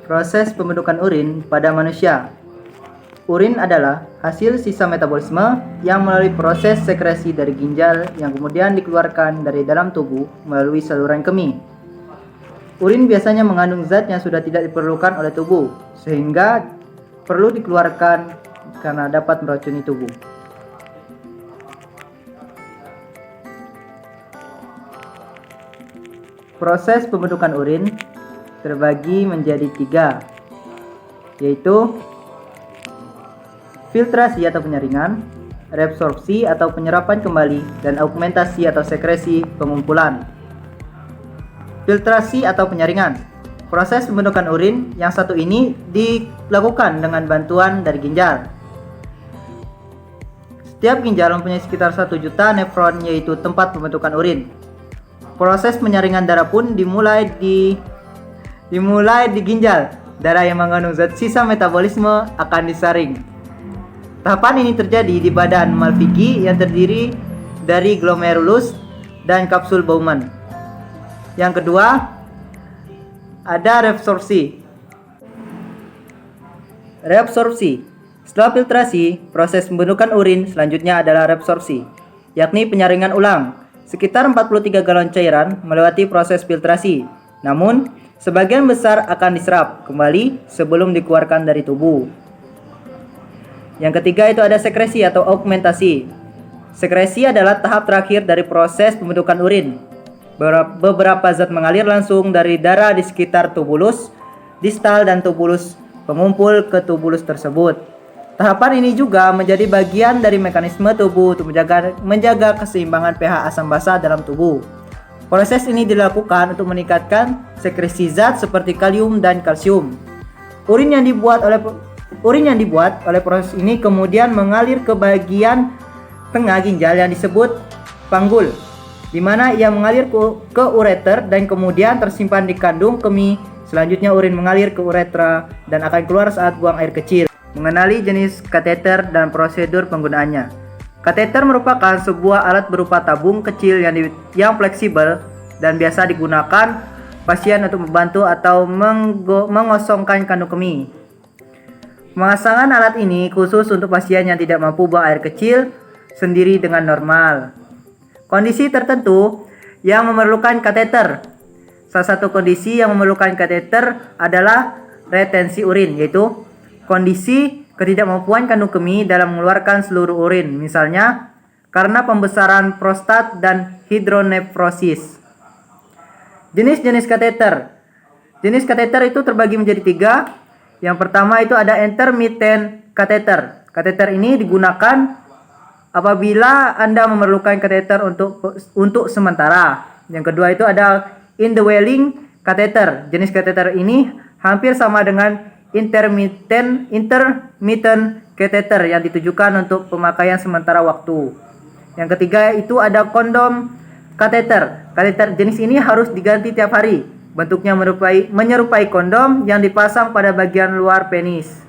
Proses pembentukan urin pada manusia. Urin adalah hasil sisa metabolisme yang melalui proses sekresi dari ginjal yang kemudian dikeluarkan dari dalam tubuh melalui saluran kemih. Urin biasanya mengandung zat yang sudah tidak diperlukan oleh tubuh, sehingga perlu dikeluarkan karena dapat meracuni tubuh. Proses pembentukan urin terbagi menjadi 3, yaitu filtrasi atau penyaringan, reabsorpsi atau penyerapan kembali, dan augmentasi atau sekresi pengumpulan. Filtrasi atau penyaringan. Proses pembentukan urin yang satu ini dilakukan dengan bantuan dari ginjal. Setiap ginjal mempunyai sekitar 1 juta nefron, yaitu tempat pembentukan urin. Proses penyaringan darah pun dimulai di ginjal. Darah yang mengandung zat sisa metabolisme akan disaring. Tahapan ini terjadi di badan Malpighi yang terdiri dari glomerulus dan kapsul Bowman. Yang kedua, ada reabsorpsi. Reabsorpsi. Setelah filtrasi, proses pembentukan urin selanjutnya adalah reabsorpsi, yakni penyaringan ulang. Sekitar 43 galon cairan melewati proses filtrasi. Namun, sebagian besar akan diserap kembali sebelum dikeluarkan dari tubuh. Yang ketiga itu ada sekresi atau augmentasi. Sekresi adalah tahap terakhir dari proses pembentukan urin. Beberapa zat mengalir langsung dari darah di sekitar tubulus distal dan tubulus pengumpul ke tubulus tersebut. Tahapan ini juga menjadi bagian dari mekanisme tubuh untuk menjaga keseimbangan pH asam basa dalam tubuh. Proses ini dilakukan untuk meningkatkan sekresi zat seperti kalium dan kalsium. Urin yang dibuat oleh proses ini kemudian mengalir ke bagian tengah ginjal yang disebut panggul, di mana ia mengalir ke ureter dan kemudian tersimpan di kandung kemih. Selanjutnya urin mengalir ke uretra dan akan keluar saat buang air kecil. Mengenali jenis kateter dan prosedur penggunaannya. Kateter merupakan sebuah alat berupa tabung kecil yang fleksibel dan biasa digunakan pasien untuk membantu atau mengosongkan kandung kemih. Pemasangan alat ini khusus untuk pasien yang tidak mampu buang air kecil sendiri dengan normal. Kondisi tertentu yang memerlukan kateter. Salah satu kondisi yang memerlukan kateter adalah retensi urin, yaitu kondisi ketidakmampuan kandung kemih dalam mengeluarkan seluruh urin, misalnya karena pembesaran prostat dan hidronefrosis. Jenis-jenis kateter. Jenis kateter itu terbagi menjadi 3. Yang pertama itu ada intermittent kateter. Kateter ini digunakan apabila Anda memerlukan kateter untuk sementara. Yang kedua itu ada indwelling kateter. Jenis kateter ini hampir sama dengan intermittent catheter yang ditujukan untuk pemakaian sementara waktu. Yang ketiga itu ada kondom kateter. Kateter jenis ini harus diganti tiap hari. Bentuknya menyerupai kondom yang dipasang pada bagian luar penis.